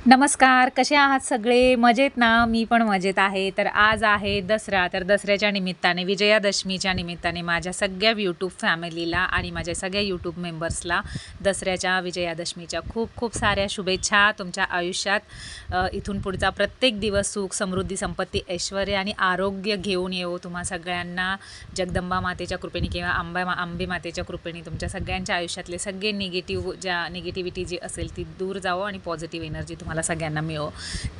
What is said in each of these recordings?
नमस्कार, कसे आहात सगळे? मजेत ना? मी पण मजेत आहे. तर आज आहे दसरा. तर दसऱ्याच्या निमित्ताने, विजयादशमीच्या निमित्ताने माझ्या सगळ्या यूट्यूब फॅमिलीला आणि माझ्या सगळ्या यूट्यूब मेंबर्सला दसऱ्याच्या, विजयादशमीच्या खूप खूप साऱ्या शुभेच्छा. तुमच्या आयुष्यात इथून पुढचा प्रत्येक दिवस सुख, समृद्धी, संपत्ती, ऐश्वर्य आणि आरोग्य घेऊन येवो. तुम्हा सगळ्यांना जगदंबा मातेच्या कृपेने किंवा अंबे मातेच्या कृपेने तुमच्या सगळ्यांच्या आयुष्यातले सगळे निगेटिव्हिटी जी असेल ती दूर जावो आणि पॉझिटिव्ह एनर्जी तुम्हाला सगळ्यांना मिळो.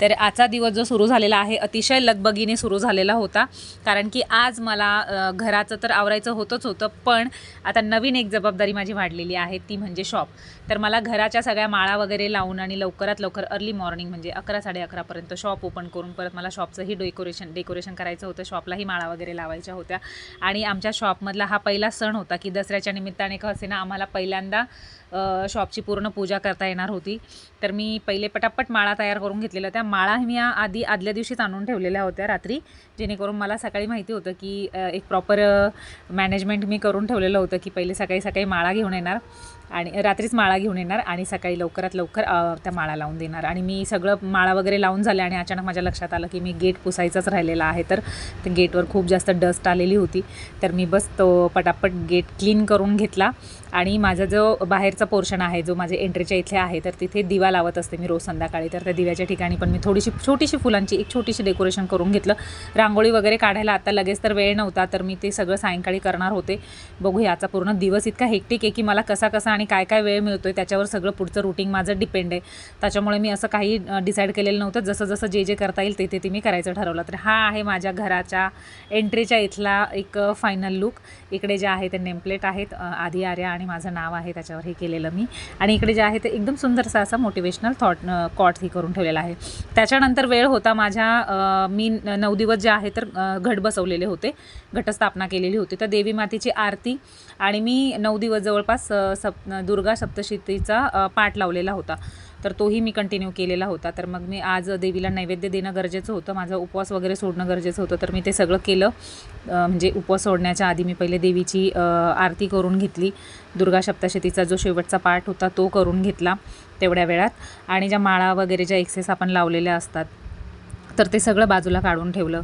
तर आजचा दिवस जो सुरू झालेला आहे अतिशय लगबगीने सुरू झालेला होता, कारण की आज मला घराचं तर आवरायचं होतं, पण आता नवीन एक जबाबदारी माझी वाढलेली आहे, ती म्हणजे शॉप. तर मला घराच्या सगळ्या माळा वगैरे लावून आणि लवकरात लवकर अर्ली मॉर्निंग म्हणजे 11-11:30पर्यंत शॉप ओपन करून परत मला शॉपचंही डेकोरेशन करायचं होतं. शॉपलाही माळा वगैरे लावायच्या होत्या आणि आमच्या शॉपमधला हा पहिला सण होता की दसऱ्याच्या निमित्ताने का असेना आम्हाला पहिल्यांदा शॉपची पूर्ण पूजा करता येणार होती. तर मी पहिले पटापट माळा तयार करून घेतलेल्या. त्या माळा मी आदल्या दिवशीच आणून ठेवलेल्या होत्या रात्री, जेणेकरून मला सकाळी माहिती होतं की एक प्रॉपर मॅनेजमेंट मी करून ठेवलेलं होतं की पहिले सकाळी माळा घेऊन येणार आणि रात्रीच माळा घेऊन येणार आणि सकाळी लवकरात लवकर त्या माळा लावून देणार. आणि मी सगळं माळा वगैरे लावून झाले आणि अचानक माझ्या लक्षात आलं की मी गेट पुसायचाच राहिलेला आहे. तर ते गेटवर खूप जास्त डस्ट आलेली होती. तर मी बस तो पटापट गेट क्लीन करून घेतला आणि माझा जो बाहेरचा पोर्शन आहे जो माझे एंट्रीच्या इथे आहे तर तिथे दिवा लावत असते मी रोज संध्याकाळी. तर त्या दिव्याच्या ठिकाणी पण मी छोटीशी फुलांची एक छोटीशी डेकोरेशन करून घेतलं. रांगोळी वगैरे काढायला आता लगेच तर वेळ नव्हता, तर मी ते सगळं सायंकाळी करणार होते. बघू याचा पूर्ण दिवस इतका हेक्टिक आहे की मला कसा आणि काय वेळ मिळतो आहे त्याच्यावर सगळं पुढचं रुटीन माझं डिपेंड आहे. त्याच्यामुळे मी असं काही डिसाईड केलेलं नव्हतं. जसं जे करता येईल ते मी करायचं ठरवलं. तर हा आहे माझ्या घराच्या एंट्रीच्या इथला एक फायनल लुक. इकडे जे आहे ते नेमप्लेट आहेत, आधी आर्या आणि माझं नाव आहे त्याच्यावर हे केलेलं मी. आणि इकडे जे आहे ते एकदम सुंदरसा असा मोटिवेशनल कॉट ही करून ठेवलेला आहे. त्याच्यानंतर वेळ होता माझ्या मी 9 दिवस जे आहे तर घट बसवलेले होते, घटस्थापना केलेली होती. तर देवी मातेची आरती आणि मी 9 दिवस जवळपास दुर्गा सप्तशतीचा पाठ लावलेला होता. तर तोही मी कंटिन्यू केलेला होता. तर मग मी आज देवीला नैवेद्य देणं गरजेचं होतं, माझा उपवास वगैरे सोडणं गरजेचं होतं. तर मी ते सगळं केलं. म्हणजे उपवास सोडण्याच्या आधी मी पहिले देवीची आरती करून घेतली. दुर्गा सप्तशतीचा जो शेवटचा पाठ होता तो करून घेतला तेवढ्या वेळात. आणि ज्या माळा वगैरे ज्या एक्सेस आपण लावलेल्या असतात तर ते सगळं बाजूला काढून ठेवलं.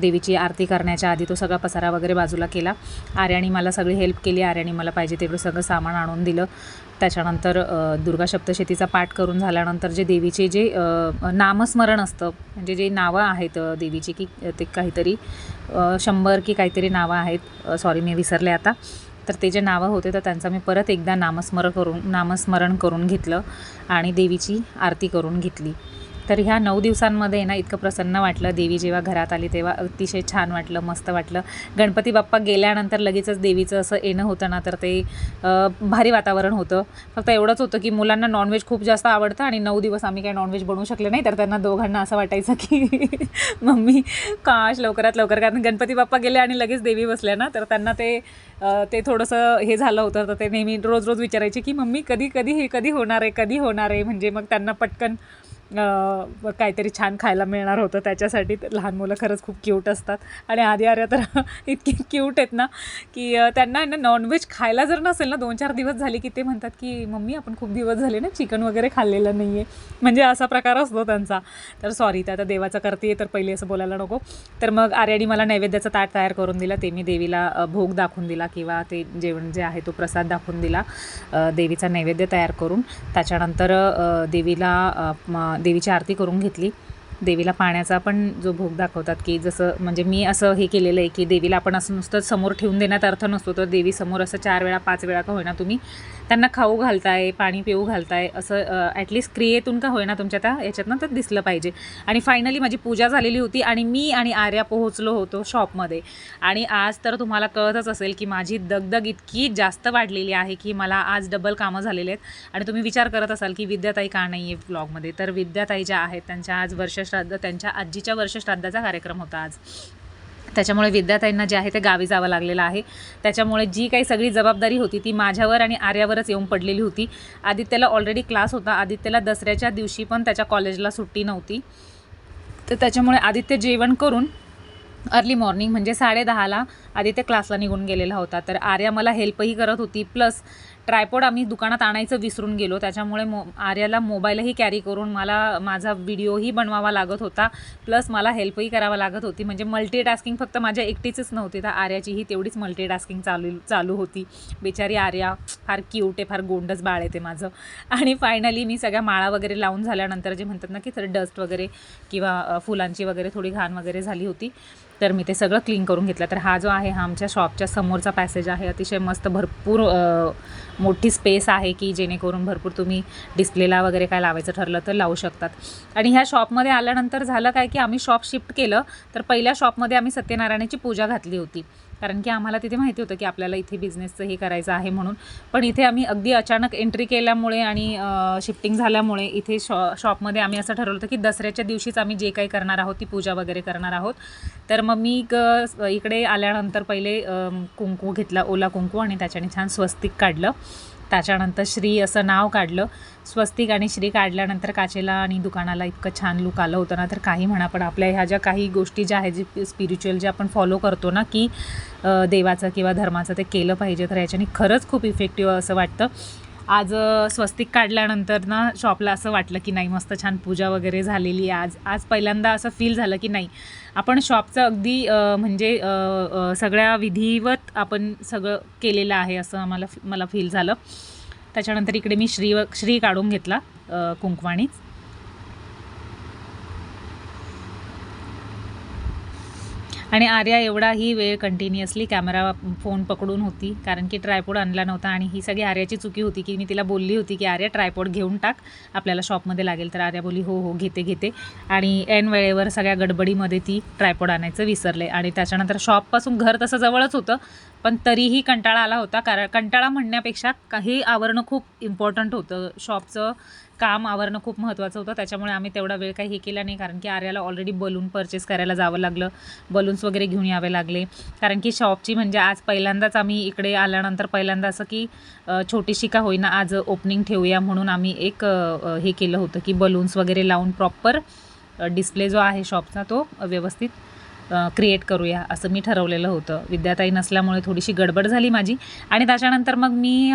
देवीची आरती करण्याच्या आधी तो सगळा पसारा वगैरे बाजूला केला. आर्याने मला सगळी हेल्प केली. आर्याने मला पाहिजे तेवढं सगळं सामान आणून दिलं. त्याच्यानंतर दुर्गा सप्तशतीचा पाठ करून झाल्यानंतर जे देवीचे जे नामस्मरण असतं, म्हणजे जे नावं आहेत देवीची की ते काहीतरी 100 की काहीतरी नावं आहेत, सॉरी मी विसरले आता. तर ते जे नावं होते तर त्यांचं मी परत एकदा नामस्मरण करून घेतलं आणि देवीची आरती करून घेतली. तर ह्या 9 दिवसांमध्ये ना इतकं प्रसन्न वाटलं. देवी जेव्हा घरात आली तेव्हा अतिशय छान वाटलं, मस्त वाटलं. गणपती बाप्पा गेल्यानंतर लगेचच देवीचं असं येणं होतं ना तर ते भारी वातावरण होतं. फक्त एवढंच होतं की मुलांना नॉनव्हेज खूप जास्त आवडतं आणि 9 दिवस आम्ही काही नॉनव्हेज बनवू शकले नाही. तर त्यांना दोघांना असं वाटायचं की मम्मी काश लवकरात लवकर, कारण गणपती बाप्पा गेले आणि लगेच देवी बसल्या ना तर त्यांना ते थोडंसं हे झालं होतं. तर ते नेहमी रोज विचारायचे की मम्मी कधी होणार आहे. म्हणजे मग त्यांना पटकन काहीतरी छान खायला मिळणार होतं त्याच्यासाठी. लहान मुलं खरंच खूप क्यूट असतात आणि आधी आर्या तर इतकी क्यूट आहेत ना की त्यांना ना नॉनव्हेज खायला जर नसेल ना 2-4 दिवस झाले की ते म्हणतात की मम्मी आपण खूप दिवस झाले ना चिकन वगैरे खाल्लेलं नाही आहे, म्हणजे असा प्रकार असतो त्यांचा. तर सॉरी, तर आता देवाचं करते तर पहिले असं बोलायला नको. तर मग आर्याने मला नैवेद्याचं ताट तयार करून दिलं. ते मी देवीला भोग दाखवून दिला किंवा ते जेवण जे आहे तो प्रसाद दाखवून दिला देवीचा नैवेद्य तयार करून. त्याच्यानंतर देवीची आरती करून घेतली. देवीला पाण्याचा पण जो भोग दाखवतात की जसं म्हणजे मी असं हे केलेलं आहे की देवीला आपण असं नुसतं समोर ठेवून देण्यात अर्थ नसतो. तर देवी समोर असं 4 वेळा 5 वेळा का होईना तुम्ही त्यांना खाऊ घालताय, पाणी पिऊ घालताय, असं ॲटलिस्ट क्रियेतून का होईना तुमच्या त्या याच्यातनं तर दिसलं पाहिजे. आणि फायनली माझी पूजा झालेली होती आणि मी आणि आर्या पोहोचलो होतो शॉपमध्ये. आणि आज तर तुम्हाला कळतच असेल की माझी दगदग इतकी जास्त वाढलेली आहे की मला आज डबल कामं झालेले आहेत. आणि तुम्ही विचार करत असाल की विद्याताई का नाही आहे व्लॉगमध्ये. तर विद्याताई ज्या आहेत त्यांच्या आज त्यांच्या आजीच्या वर्षश्राद्धाचा कार्यक्रम होता आज. त्याच्यामुळे विद्याताईंना जे आहे ते गावी जावं लागलेलं आहे. त्याच्यामुळे जी काही सगळी जबाबदारी होती ती माझ्यावर आणि आर्यावरच येऊन पडलेली होती. आदित्यला ऑलरेडी क्लास होता. आदित्यला दसऱ्याच्या दिवशी पण त्याच्या कॉलेजला सुट्टी नव्हती. तर त्याच्यामुळे आदित्य जेवण करून अर्ली मॉर्निंग म्हणजे 10:30ला आदित्य क्लासला निघून गेलेला होता. तर आर्या मला हेल्पही करत होती, प्लस ट्रायपॉड आम्ही दुकानात आणायचं विसरून गेलो, त्याच्यामुळे आर्याला मोबाईलही कॅरी करून मला माझा व्हिडिओही बनवावा लागत होता, प्लस मला हेल्पही करावं लागत होती. म्हणजे मल्टीटास्किंग फक्त माझ्या एकटीचीच नव्हती, तर आर्याचीही तेवढीच मल्टीटास्किंग चालू होती. बिचारी आर्या फार क्यूट आहे, फार गोंडस बाळ आहे ते माझं. आणि फायनली मी सगळ्या माळा वगैरे लावून झाल्यानंतर जे म्हणतात ना की थोडी डस्ट वगैरे किंवा फुलांची वगैरे थोडी घाण वगैरे झाली होती, तर मी ते सगळं क्लीन करून घेतलं. तर हा जो आहे हा आमच्या शॉपच्या समोरचा पॅसेज आहे. अतिशय मस्त भरपूर मोठी स्पेस आहे की जेणेकरून भरपूर तुम्ही डिस्प्लेला वगैरे काय लावायचं ठरलं तर लावू शकतात. आणि ह्या शॉपमध्ये आल्यानंतर झालं काय की आम्ही शॉप शिफ्ट केलं, तर पहिल्या शॉपमध्ये आम्ही सत्यनारायणाची पूजा घातली होती, कारण की आम्हाला तिथे माहिती होतं की आपल्याला इथे बिझनेसचं हे करायचं आहे म्हणून. पण इथे आम्ही अगदी अचानक एंट्री केल्यामुळे आणि शिफ्टिंग झाल्यामुळे इथे शॉपमध्ये आम्ही असं ठरवलं होतं की दसऱ्याच्या दिवशीच आम्ही जे काही करणार आहोत ती पूजा वगैरे करणार आहोत. तर मग मी इकडे आल्यानंतर पहिले कुंकू घेतला, ओला कुंकू, आणि त्याच्याने छान स्वस्तिक काढलं. त्याच्यानंतर श्री असं नाव काढलं. स्वस्तिक आणि श्री काढल्यानंतर काचेला आणि दुकानाला इतकं छान लुक आलं होतं ना, तर काही म्हणा. पण आपल्या ह्या ज्या काही गोष्टी ज्या आहेत, जे स्पिरिच्युअल जे आपण फॉलो करतो ना की देवाचं किंवा धर्माचं, ते केलं पाहिजे. तर याच्याने खरंच खूप इफेक्टिव्ह असं वाटतं. आज स्वस्तिक काढल्यानंतर ना शॉपला असं वाटलं की नाही, मस्त छान पूजा वगैरे झालेली आहे. आज पहिल्यांदा असं फील झालं की नाही, आपण शॉपचं अगदी म्हणजे सगळ्या विधिवत आपण सगळं केलेलं आहे असं मला फील झालं. त्याच्यानंतर इकडे मी श्री काढून घेतला कुंकवाणीच. आणि आर्या एवढाही वेळ कंटिन्युअसली कॅमेरा फोन पकडून होती, कारण की ट्रायपॉड आणला नव्हता. आणि ही सगळी आर्याची चुकी होती की मी तिला बोलली होती की आर्या ट्रायपॉड घेऊन टाक, आपल्याला शॉपमध्ये लागेल. तर आर्या बोली हो घेते. आणि ऐन वेळेवर सगळ्या गडबडीमध्ये ती ट्रायपॉड आणायचं विसरले. आणि त्याच्यानंतर शॉपपासून घर तसं जवळच होतं, पण तरीही कंटाळा आला होता. कारण कंटाळा म्हणण्यापेक्षा काही आवरणं खूप इम्पॉर्टंट होतं, शॉपचं काम आवरणं खूप महत्त्वाचं होतं. त्याच्यामुळे आम्ही तेवढा वेळ काही हे केला नाही, कारण की आर्याला ऑलरेडी बलून परचेस करायला जावं लागलं, बलून्स वगैरे घेऊन यावे लागले. कारण की शॉपची म्हणजे आज पहिल्यांदाच आम्ही इकडे आल्यानंतर पहिल्यांदा असं की छोटीशी का होईना आज ओपनिंग ठेवूया म्हणून आम्ही एक हे केलं होतं की बलून्स वगैरे लावून प्रॉपर डिस्प्ले जो आहे शॉपचा तो व्यवस्थित क्रिएट करूया असं मी ठरवलेलं होतं. विद्याताई नसल्यामुळे थोडीशी गडबड झाली माझी. आणि त्याच्यानंतर मग मी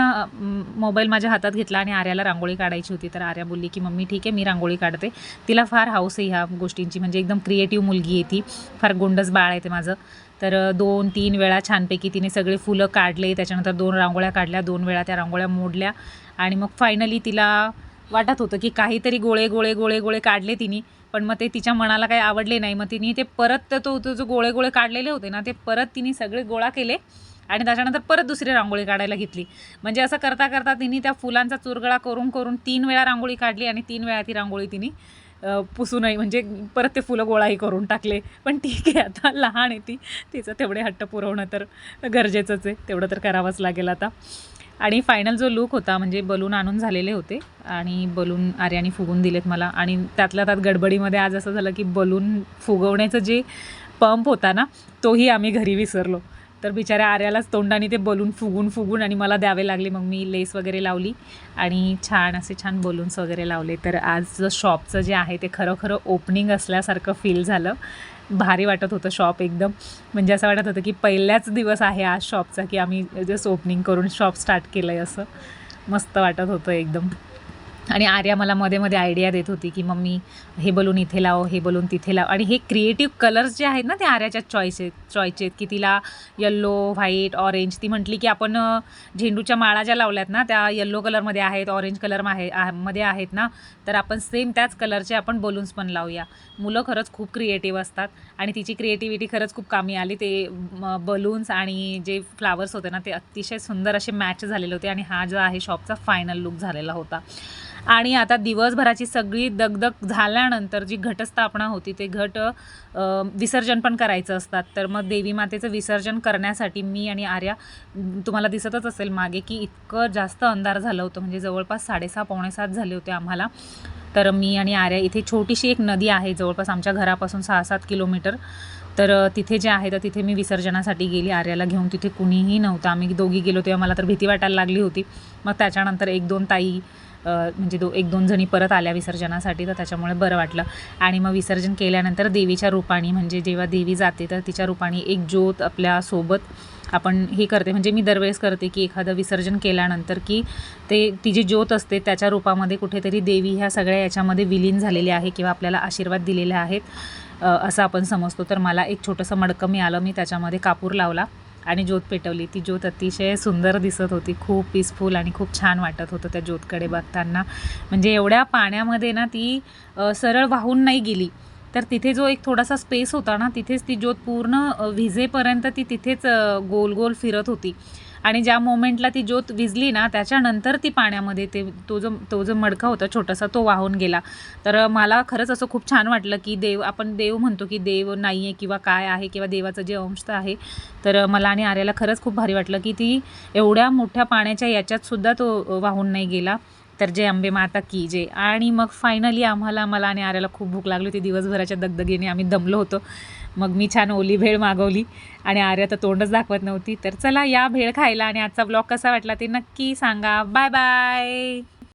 मोबाईल माझ्या हातात घेतला आणि आर्याला रांगोळी काढायची होती. तर आर्या बोलली की मम्मी ठीक आहे, मी रांगोळी काढते. तिला फार हौस आहे ह्या गोष्टींची, म्हणजे एकदम क्रिएटिव्ह मुलगी आहे ती, फार गोंडस बाळ आहे ते माझं. तर 2-3 वेळा छानपैकी तिने सगळे फुलं काढले. त्याच्यानंतर 2 रांगोळ्या काढल्या, 2 वेळा त्या रांगोळ्या मोडल्या. आणि मग फायनली तिला वाटत होतं की काहीतरी गोळे काढले तिने, पण मग ते तिच्या मनाला काही आवडले नाही. मग तिने ते परत तो जो गोळे काढलेले होते ना, ते परत तिने सगळे गोळा केले आणि त्याच्यानंतर परत दुसरी रांगोळी काढायला घेतली. म्हणजे असं करता करता तिने त्या फुलांचा चुरगळा करून 3 वेळा रांगोळी काढली आणि 3 वेळा ती रांगोळी तिने पुसूनही म्हणजे परत ते फुलं गोळाही करून टाकले. पण ठीक आहे, आता लहान आहे ती, तिचं तेवढे हट्ट पुरवणं तर गरजेचंच आहे, तेवढं तर करावंच लागेल आता. आणि फायनल जो लूक होता, म्हणजे बलून आणून झालेले होते आणि बलून आर्याने फुगून दिलेत मला. आणि त्यातल्या त्यात गडबडीमध्ये आज असं झालं की बलून फुगवण्याचं जे पंप होता ना, तोही आम्ही घरी विसरलो. तर बिचाऱ्या आर्यालाच तोंडाने ते बलून फुगून आणि मला द्यावे लागले. मग मी लेस वगैरे लावली आणि छान बलून्स वगैरे लावले. तर आज शॉपचं जे आहे ते खरं ओपनिंग असल्यासारखं फील झालं. भारी वाटत होतं शॉप एकदम. म्हणजे असं वाटत होतं की पहिल्याच दिवस आहे आज शॉपचा, की आम्ही जस्ट ओपनिंग करून शॉप स्टार्ट केलं आहे, असं मस्त वाटत होतं एकदम. आणि आर्या मला मध्ये आयडिया देत होती की मम्मी हे बलून इथे लाव, हे बलून तिथे लाव. आणि हे क्रिएटिव्ह कलर्स जे आहेत ना, ते आर्याच्या चॉईस आहेत की तिला येल्लो, व्हाईट, ऑरेंज. ती म्हटली की आपण झेंडूच्या माळा ज्या लावल्यात ना, त्या येल्लो कलरमध्ये आहेत, ऑरेंज मध्ये आहेत ना, तर आपण सेम त्याच कलरचे आपण बलून्स पण लावूया. मुलं खरंच खूप क्रिएटिव्ह असतात आणि तिची क्रिएटिव्हिटी खरंच खूप कामी आली. ते बलून्स आणि जे फ्लावर्स होते ना, ते अतिशय सुंदर असे मॅच झालेले होते. आणि हा जो आहे शॉपचा फायनल लुक झालेला होता. आणि आता दिवसभराची सगळी दगदग झाल्यानंतर जी घटस्थापना होती, ते विसर्जन पण करायचं असतात. तर मग देवी मातेचं विसर्जन करण्यासाठी मी आणि आर्या, तुम्हाला दिसतच असेल मागे की इतकं जास्त अंधार झालं होतं, म्हणजे जवळपास 6:30-7 झाले होते आम्हाला. तर मी आणि आर्या, इथे छोटीशी एक नदी आहे जवळपास आमच्या घरापासून 6-7 किलोमीटर, तर तिथे जे आहे तर तिथे मी विसर्जनासाठी गेली आर्याला घेऊन. तिथे कुणीही नव्हतं, आम्ही दोघी गेलो तेव्हा मला तर भीती वाटायला लागली होती. मग त्याच्यानंतर 1-2 ताई म्हणजे 1-2 जणी परत आल्या विसर्जनासाठी, तर त्याच्यामुळे बरं वाटलं. आणि मग विसर्जन केल्यानंतर देवीच्या रूपाने, म्हणजे जेव्हा देवी जाते तर तिच्या रूपाने एक ज्योत आपल्यासोबत आपण हे करते. म्हणजे मी दरवेळेस करते की एखादं विसर्जन केल्यानंतर की ती जी ज्योत असते त्याच्या रूपामध्ये कुठेतरी देवी ह्या सगळ्या याच्यामध्ये विलीन झालेली आहे किंवा आपल्याला आशीर्वाद दिलेले आहेत असं आपण समजतो. तर मला एक छोटंसं मडकं मिळालं, मी त्याच्यामध्ये कापूर लावला आणि ज्योत पेटवली. ती ज्योत अतिशय सुंदर दिसत होती, खूप पीसफुल आणि खूप छान वाटत होतं त्या ज्योतकडे बघताना. म्हणजे एवढ्या पाण्यामध्ये ना ती सरळ वाहून नाही गेली, तर तिथे जो एक थोडासा स्पेस होता ना, तिथेच ती ज्योत पूर्ण विझेपर्यंत ती तिथेच गोल गोल फिरत होती. आणि ज्या मोमेंटला ती ज्योत विझली ना, त्याच्यानंतर ती पाण्यामध्ये तो जो मडका होता छोटासा तो वाहून गेला. तर मला खरंच असं खूप छान वाटलं की आपण देव म्हणतो की देव नाही आहे किंवा काय आहे किंवा देवाचं जे अंश आहे. तर मला आणि आर्याला खरंच खूप भारी वाटलं की ती एवढ्या मोठ्या पाण्याच्या याच्यातसुद्धा तो वाहून नाही गेला. तर जय अंबे माता की जय. आणि मग फायनली मला आणि आर्याला खूप भूक लागली होती. दिवसभराच्या दगदगीने आम्ही दमलो होतो. मग मी छान ओली भेळ मागवली आणि आर्या तर तोंडच दाखवत नव्हती. तर चला या भेळ खायला. आणि आजचा ब्लॉग कसा वाटला ते नक्की सांगा. Bye bye.